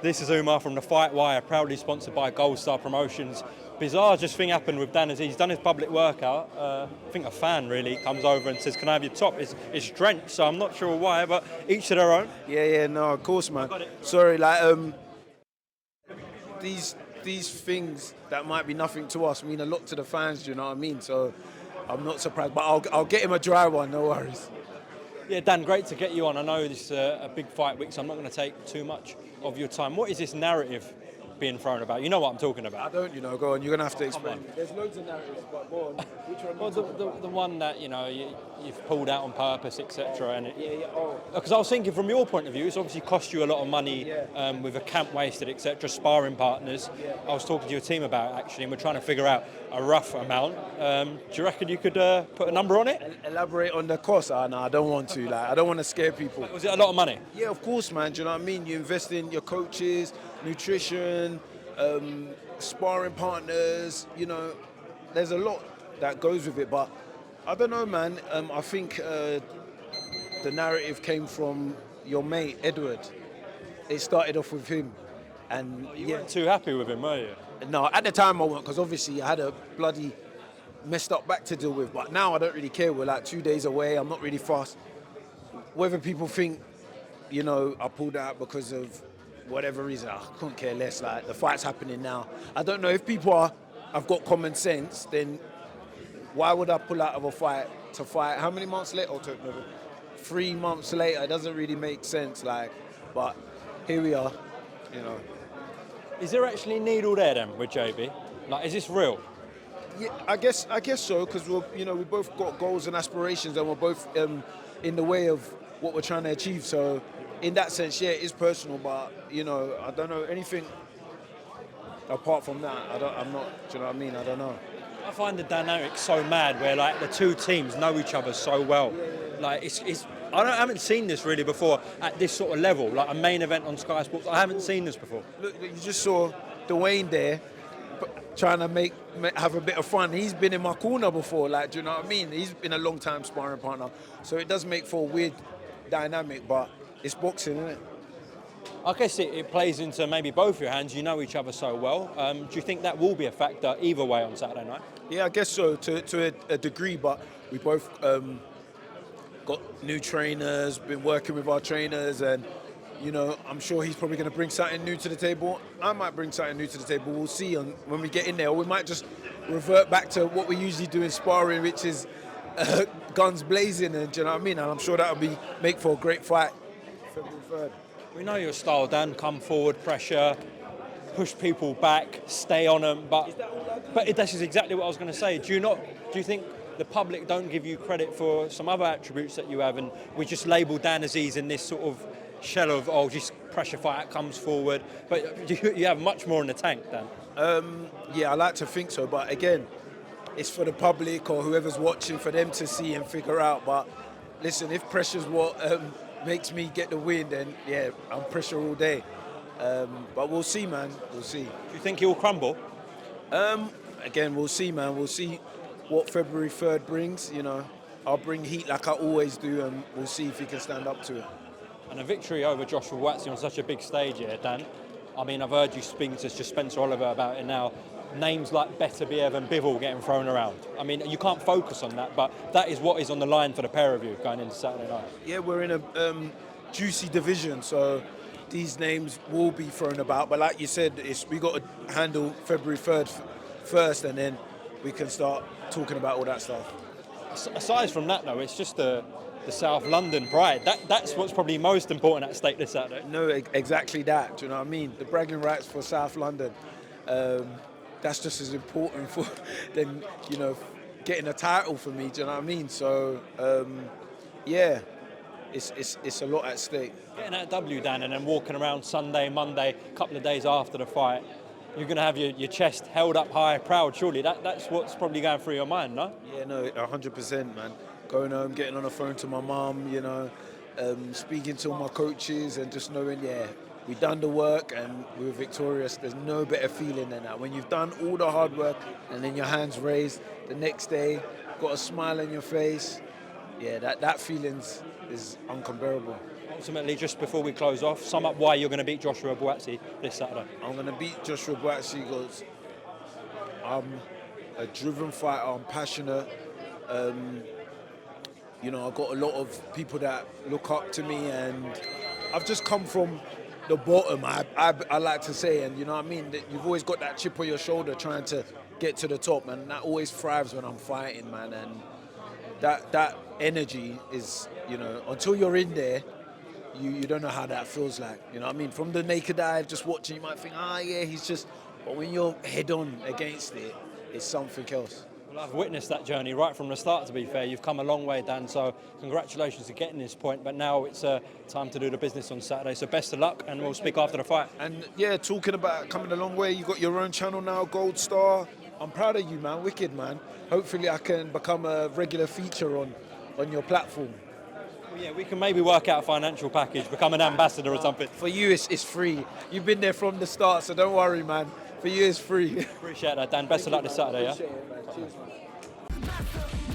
This is Umar from the Fight Wire, proudly sponsored by Gold Star Promotions. Bizarre just thing happened with Dan Azeez. He's done his public workout. I think a fan really comes over and says, "Can I have your top?" It's drenched, so I'm not sure why, but each to their own. Yeah, no, of course, man. Sorry, these things that might be nothing to us mean a lot to the fans. Do you know what I mean? So I'm not surprised, but I'll get him a dry one. No worries. Yeah, Dan, great to get you on. I know this is a big fight week, so I'm not going to take too much of your time. What is this narrative being thrown about? You know what I'm talking about. I don't, go on. You're going to have to explain. There's loads of narratives, but go on. Which one? Well, the one that, you've pulled out on purpose, etc. And Yeah. because I was thinking from your point of view, it's obviously cost you a lot of money with a camp wasted, etc., sparring partners. Yeah. I was talking to your team about it, actually, and we're trying to figure out a rough amount. Do you reckon you could put a number on it? Elaborate on the cost? No, I don't want to. I don't want to scare people. Was it a lot of money? Yeah, of course, man. Do you know what I mean? You invest in your coaches, nutrition, sparring partners. There's a lot that goes with it. But I don't know, man. I think the narrative came from your mate Edward. It started off with him, and You weren't too happy with him, were you? No, at the time I wasn't, because obviously I had a bloody messed up back to deal with. But now I don't really care. We're like 2 days away. I'm not really fast. Whether people think, I pulled out because of whatever reason, I couldn't care less. Like, the fight's happening now. I don't know if people have got common sense. Then why would I pull out of a fight to fight? How many months later? 3 months later. It doesn't really make sense. But here we are. Is there actually a needle there then with JB? Is this real? Yeah, I guess so, because we both got goals and aspirations, and we're both in the way of what we're trying to achieve. So, in that sense, yeah, it is personal. But I don't know anything apart from that. I'm not. Do you know what I mean? I don't know. I find the dynamic so mad, where the two teams know each other so well. I haven't seen this really before at this sort of level, like a main event on Sky Sports. I haven't seen this before. Look, you just saw Dwayne there trying to have a bit of fun. He's been in my corner before, do you know what I mean? He's been a long time sparring partner, so it does make for a weird dynamic, but it's boxing, isn't it? I guess it plays into maybe both your hands. You know each other so well. Do you think that will be a factor either way on Saturday night? Yeah, I guess so, to a degree, but we both got new trainers, been working with our trainers, and I'm sure he's probably going to bring something new to the table. I might bring something new to the table. We'll see when we get in there. Or we might just revert back to what we usually do in sparring, which is guns blazing, and do you know what I mean? And I'm sure that'll make for a great fight. February 3rd. We know your style, Dan. Come forward, pressure, push people back, stay on them. But this is exactly what I was going to say. Do you think the public don't give you credit for some other attributes that you have, and we just label Dan Azeez in this sort of shell of just pressure fight comes forward, but you have much more in the tank, Dan? Yeah, I like to think so, but again, it's for the public or whoever's watching, for them to see and figure out. But listen, if pressure's what makes me get the win, then yeah, I'm pressure all day. But we'll see, man. We'll see. Do you think he'll crumble? Again, we'll see, man. We'll see what February 3rd brings. I'll bring heat like I always do, and we'll see if he can stand up to it. And a victory over Joshua Buatsi on such a big stage here, Dan. I mean, I've heard you speaking to Spencer Oliver about it now. Names like Beterbiev and Bivol getting thrown around. I mean, you can't focus on that, but that is what is on the line for the pair of you going into Saturday night. Yeah, we're in a juicy division, so these names will be thrown about. But like you said, we got to handle February 3rd first, and then we can start talking about all that stuff. Aside from that, though, it's just the South London pride. That's what's probably most important at stake this Saturday. No, exactly that. Do you know what I mean? The bragging rights for South London. That's just as important than getting a title for me. Do you know what I mean? So yeah, it's a lot at stake. Getting that W, Dan, and then walking around Sunday, Monday, a couple of days after the fight, you're going to have your chest held up high, proud. Surely that's what's probably going through your mind, no? Yeah, no, 100%, man. Going home, getting on the phone to my mum, speaking to all my coaches, and just knowing, we've done the work and we were victorious. There's no better feeling than that. When you've done all the hard work and then your hands raised the next day, got a smile on your face, that feeling is uncomparable. ultimately, just before we close off, sum up why you're going to beat Joshua Buatsi this Saturday. I'm going to beat Joshua Buatsi because I'm a driven fighter, I'm passionate. You know, I've got a lot of people that look up to me, and I've just come from the bottom, I like to say, and you know what I mean? That you've always got that chip on your shoulder trying to get to the top, and that always thrives when I'm fighting, man. And that energy is, you know, until you're in there, you don't know how that feels like. You know what I mean? From the naked eye, just watching, you might think, yeah, he's just... But when you're head on against it, it's something else. Well, I've witnessed that journey right from the start, to be fair. You've come a long way, Dan, so congratulations to getting this point. But now it's time to do the business on Saturday. So best of luck, and we'll speak after the fight. And yeah, talking about coming a long way, you got your own channel now, Gold Star. I'm proud of you, man. Wicked, man. Hopefully I can become a regular feature on your platform. Well, yeah, we can maybe work out a financial package, become an ambassador or something. For you, it's free. You've been there from the start, so don't worry, man. For you, it's free. Appreciate that, Dan. Best of luck this Saturday, yeah? Appreciate it, man. Cheers, man.